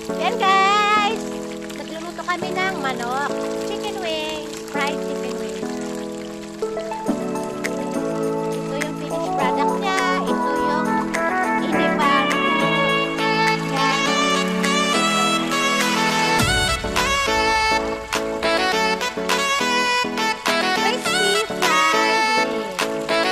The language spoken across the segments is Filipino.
Yan guys! Nagluluto kami ng manok. Chicken wings. Fried chicken wings. Ito yung finished product niya. Ito yung inipan. Yan. Crispy fried wings.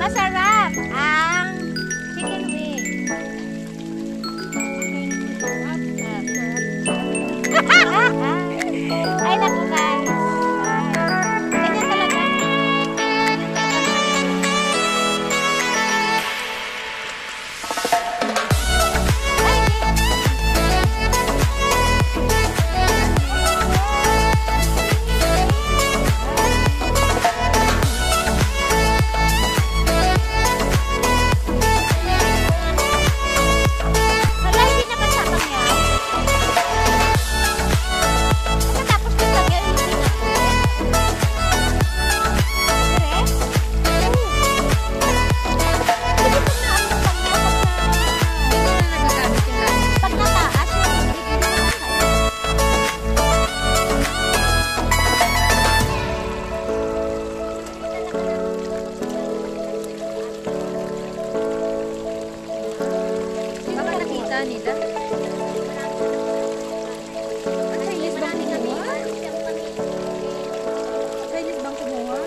Masarap ang chicken wings. Ay, naku guys. Ganyan talaga. Nita? Chinese bang kumuha? Chinese bang kumuha?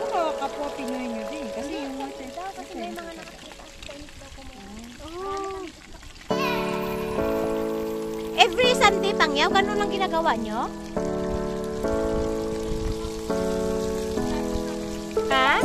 Oo, kapwa Pinoy nyo din. Kasi yung natin. Kasi may mga nakakita. Chinese daw kumuha. Every Sunday pangyaw, ganun lang ginagawa nyo? Ha?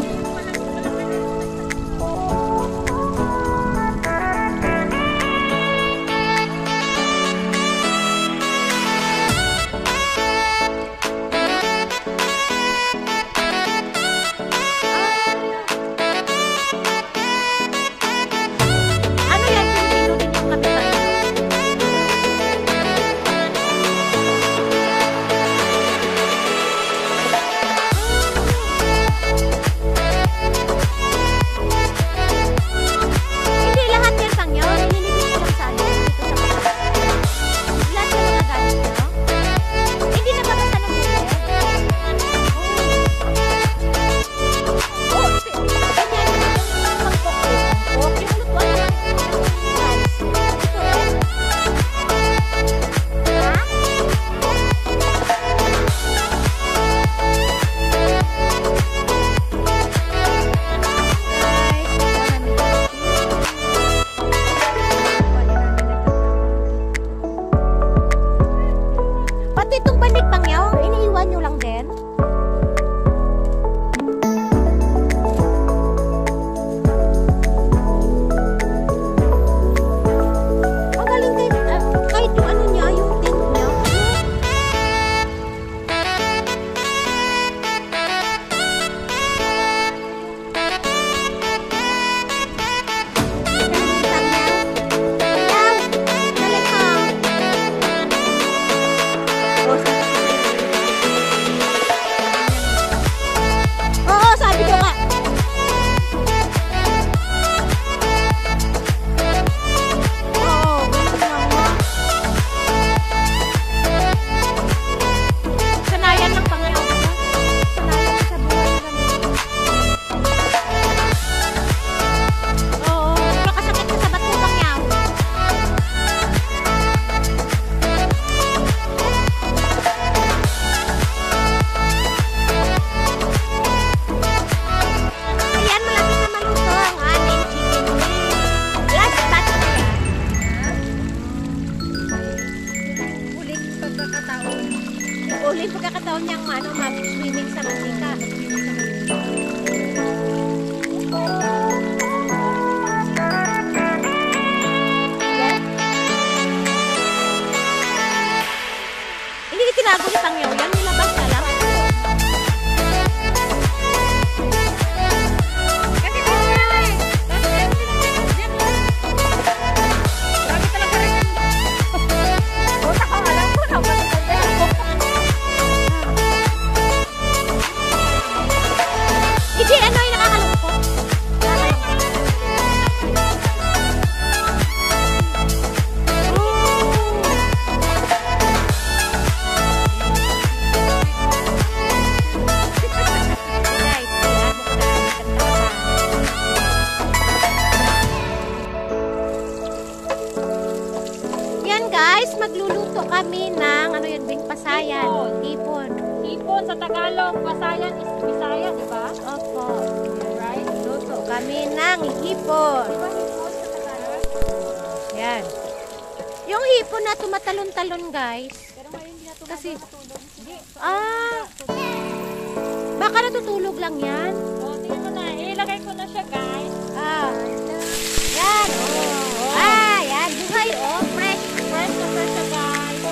ng hipon. Di ba hipon sa Tagalog? Yan. Yung hipon na tumatalon-talon, guys. Pero ngayon hindi na Kasi- matulog. Hindi. Ah, baka natutulog lang yan. Oh, tingnan mo na. Ilagay ko na siya, guys. Ah, yan. Oh. Ah, yan. Buhay, oh. Fresh. Fresh na fresh siya, guys.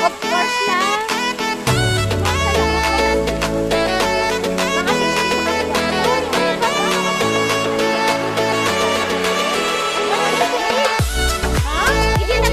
Of course lang. Mga 60 pa ha? Hindi na.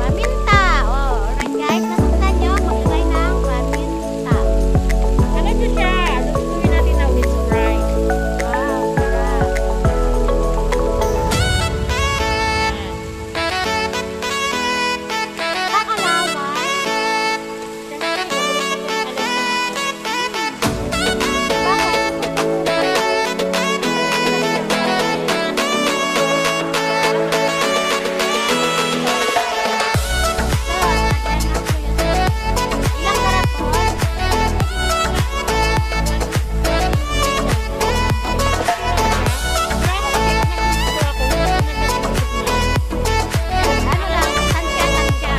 Paminta. Oh, alright guys. Nasundan nyo. Maglagay ng paminta. Wow, sarap. Kakalawan. Ilang karapon? Ano lang, tansya.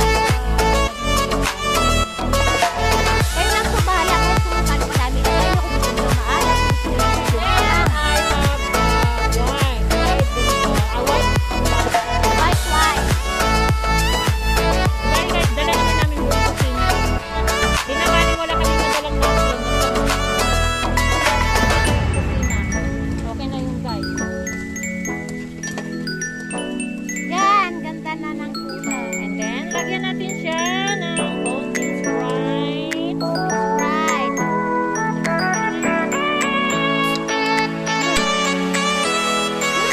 Kayo lang po bahala kung kung madami na kayo, kung gusto nyo maalat, kung gusto nyo white wine. Okay na yun, guys. Yan, ganda na ng kulay. And then, lagyan natin siya ng konting Sprite. Right.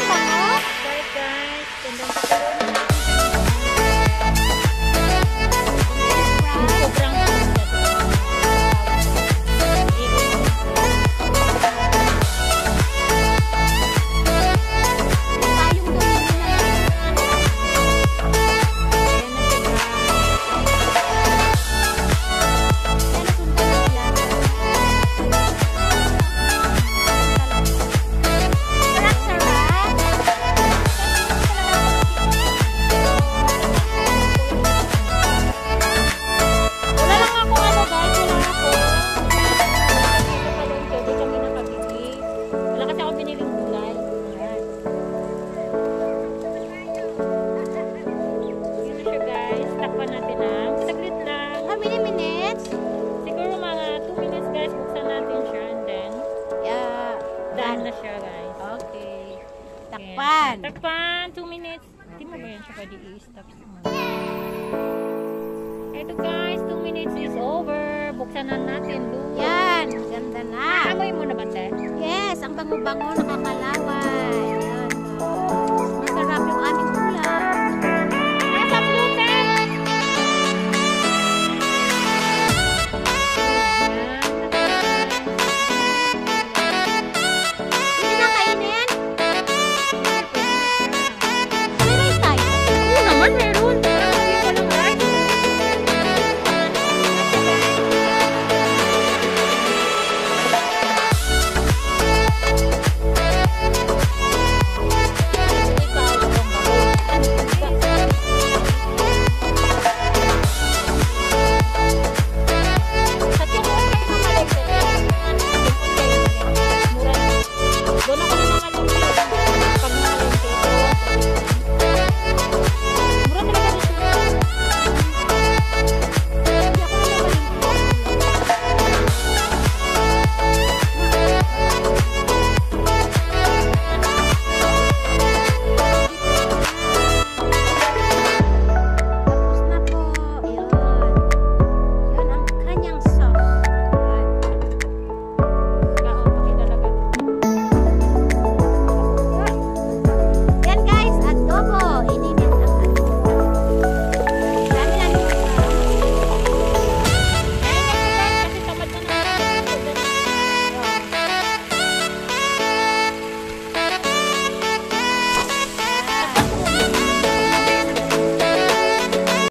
Bango? Sprite, guys. And then, patuloy na natin Right. sobrang Tayong domino na lang. Yan, nasundan nila. Sarap-sarap. Wala lang ako ano guys, wala ako. Pwede kami nakabili. Wala kasi ako biniling gulay. Ayan. Yun na siya guys. Takpan natin ang saglit lang. How many minutes? Siguro mga 2 minutes guys. Buksan natin siya and then Yeah. done na siya guys. Okay. Ayan. Takpan. Takpan. 2 minutes. Hindi mo ba yan siya pwede i-stop? Ito guys, 2 minutes is over. Buksan na natin. Luto. Yan. Ganda na. Amoy mo na ba, te? Yes. Ang bango-bango, nakakalaway.